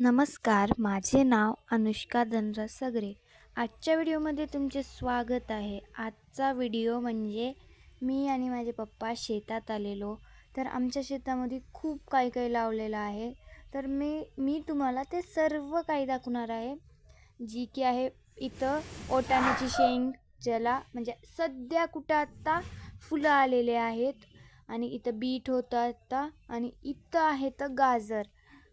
नमस्कार, माझे नाव अनुष्का धनराज सगरे. आजच्या व्हिडिओमध्ये तुमचे स्वागत आहे. आजचा व्हिडिओ म्हणजे मी आणि माझे पप्पा शेतात आलेलो. तर आमच्या शेतामध्ये खूप काही काही लावलेलं आहे. तर मी तुम्हाला ते सर्व काही दाखवणार आहे. जी की आहे इथं ओटाण्याची शेंग, ज्याला म्हणजे सध्या कुठं आत्ता फुलं आलेले आहेत. आणि इथं बीट होतं आत्ता. आणि इथं आहे तर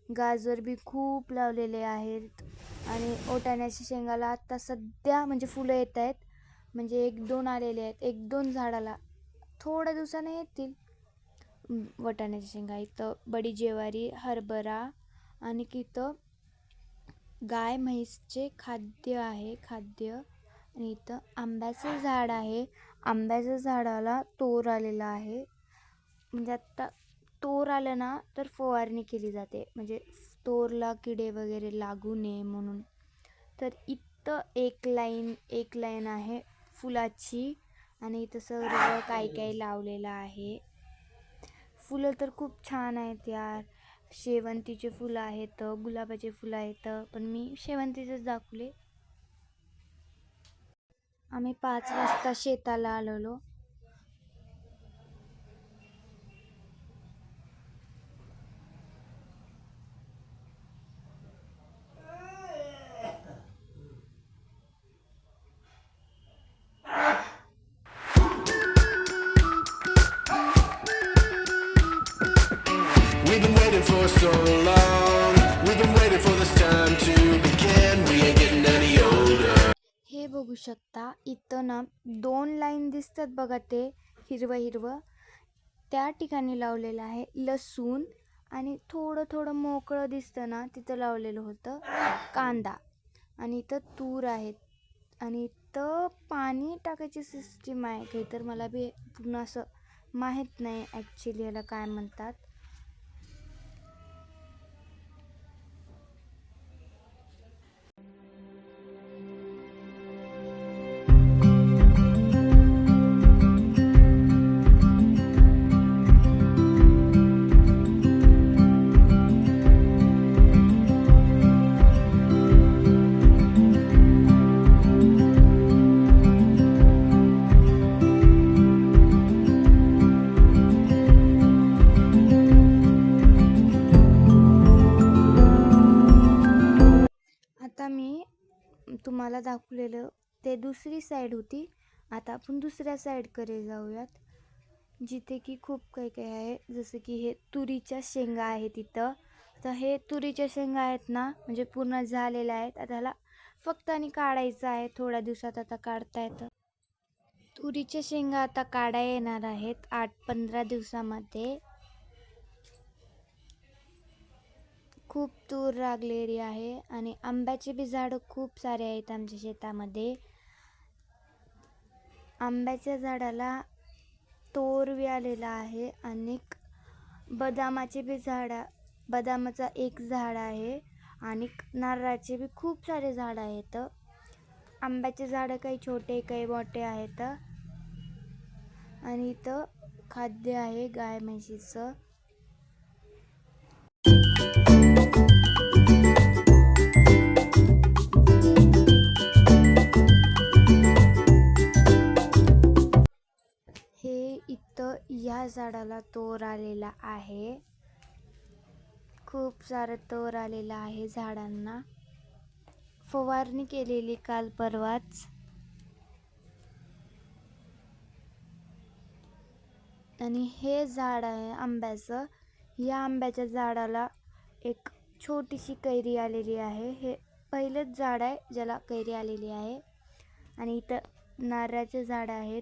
गाजर बी खूप लावलेले आहेत. आणि ओटाण्याच्या शेंगाला आत्ता सध्या म्हणजे फुलं येत आहेत. म्हणजे 1-2 आलेले आहेत. 1-2 झाडाला थोड्या दिवसाने येतील. वाटाण्याच्या शेंगा, इथं बडी ज्वारी, हरभरा आणि इथं गाय म्हैसचे खाद्य आणि इथं आंब्याचं झाड आहे. आंब्याच्या झाडाला तोर आलेला आहे. म्हणजे आत्ता तोर आलं ना तर फवारणी केली जाते, म्हणजे तोरला किडे वगैरे लागू नये म्हणून. तर इथं एक लाईन आहे फुलाची. आणि इथं सर्व काही लावलेलं आहे. फुलं तर खूप छान आहेत यार. शेवंतीचे फुलं आहेत, गुलाबाचे फुलं आहेत, पण मी शेवंतीचेच दाखवले. आम्ही 5 वाजता शेताला आलेलो. We've been waiting for so long. We've been waiting for this time to begin. We ain't getting any older. हे बघू शकता, इथं ना 2 लाईन दिसतात बघा, ते हिरवं त्या ठिकाणी लावलेलं आहे लसूण. आणि थोडं मोकळं दिसतं ना, तिथं लावलेलं होतं कांदा. आणि इथं तूर आहेत. आणि इथं पाणी टाकायची सिस्टीम आहे काही, तर मला बी पूर्ण असं माहीत नाही ॲक्च्युली याला काय म्हणतात. आता मी तुम्हाला दाखवलेलं ते दुसरी साईड होती. आता आपण दुसऱ्या साईडकडे जाऊयात, जिथे की खूप काही आहे. जसं की हे तुरीच्या शेंगा आहेत इथं. तर हे तुरीच्या शेंगा आहेत ना, म्हणजे पूर्ण झालेल्या आहेत. आता ह्याला फक्त आणि काढायचं आहे. थोड्या दिवसात आता काढता येतं. तुरीच्या शेंगा आता काढायला येणार आहेत 8-15 दिवसामध्ये. खूप तूर लागलेली आहे. आणि आंब्याचे बी झाडं खूप सारे आहेत आमच्या शेतामध्ये. आंब्याच्या झाडाला तोर बी आलेला आहे. आणि बदामाचे बी बदामाचा एक झाड आहे. आणि नारळाचे बी खूप सारे झाड आहेत. आंब्याचे झाडं काही छोटे काही मोठे आहेत. आणि इथं खाद्य आहे गाय म्हशीचं. हे इथं या झाडाला तोर आलेला आहे. खूप सारं तोर आलेलं आहे झाडांना. फवारणी केलेली काल परवाच. आणि हे झाड आहे आंब्याचं. या आंब्याच्या झाडाला एक छोटीशी कैरी आलेली आहे. हे पहिलंच झाड आहे ज्याला कैरी आलेली आहे. आणि इथं नारळाचे झाड आहेत,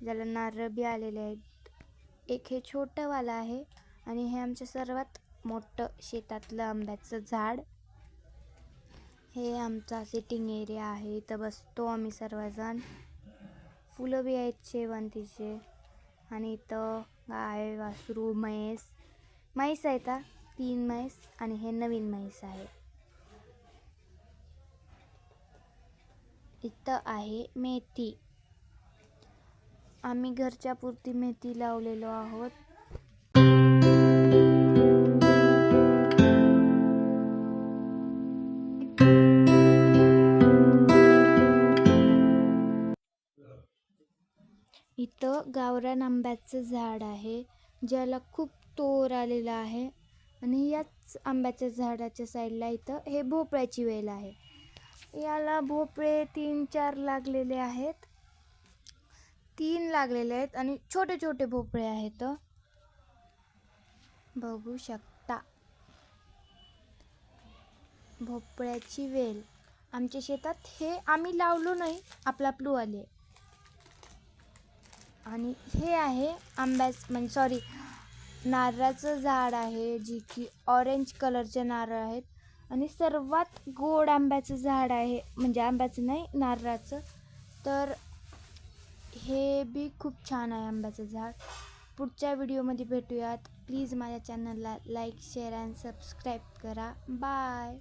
ज्याला नारळ बी आलेले आहेत. एक हे छोटंवालं आहे. आणि हे आमच्या सर्वात मोठं शेतातलं आंब्याचं झाड. हे आमचा सिटिंग एरिया आहे. इथं बसतो आम्ही सर्वजण. फुलं बी आहेत शेवंतीचे. आणि इथं गाय, वासरू, म्हैस आहेत, 3 म्हैस. आणि हे नवीन म्हैस आहे. इथं आहे मेथी. आम्ही घरच्या पुरती मेथी लावलेलो आहोत. इथं गावरान आंब्याचं झाड आहे, ज्याला खूप तोर आलेला आहे. आणि याच आंब्याच्या झाडाच्या साईडला इथं हे भोपळ्याची वेल आहे. याला भोपळे 3-4 लागलेले आहेत. 3 लागलेले आहेत आणि छोटे छोटे भोपळे आहेत. बघू शकता, भोपळ्याची वेल आमच्या शेतात. हे आम्ही लावलो नाही, आपलं आले. आणि हे आहे म्हणजे नारळाचं झाड आहे, जी की ऑरेंज कलरचे नारळ आहेत. आणि सर्वात गोड आंब्याचं झाड आहे, म्हणजे आंब्याचं नाही, नारळाचं. तर हे बी खूप छान आहे आंब्याचं झाड. पुढच्या व्हिडिओमध्ये भेटूयात. प्लीज माझ्या चॅनलला लाईक, शेअर अँड सबस्क्राईब करा. बाय.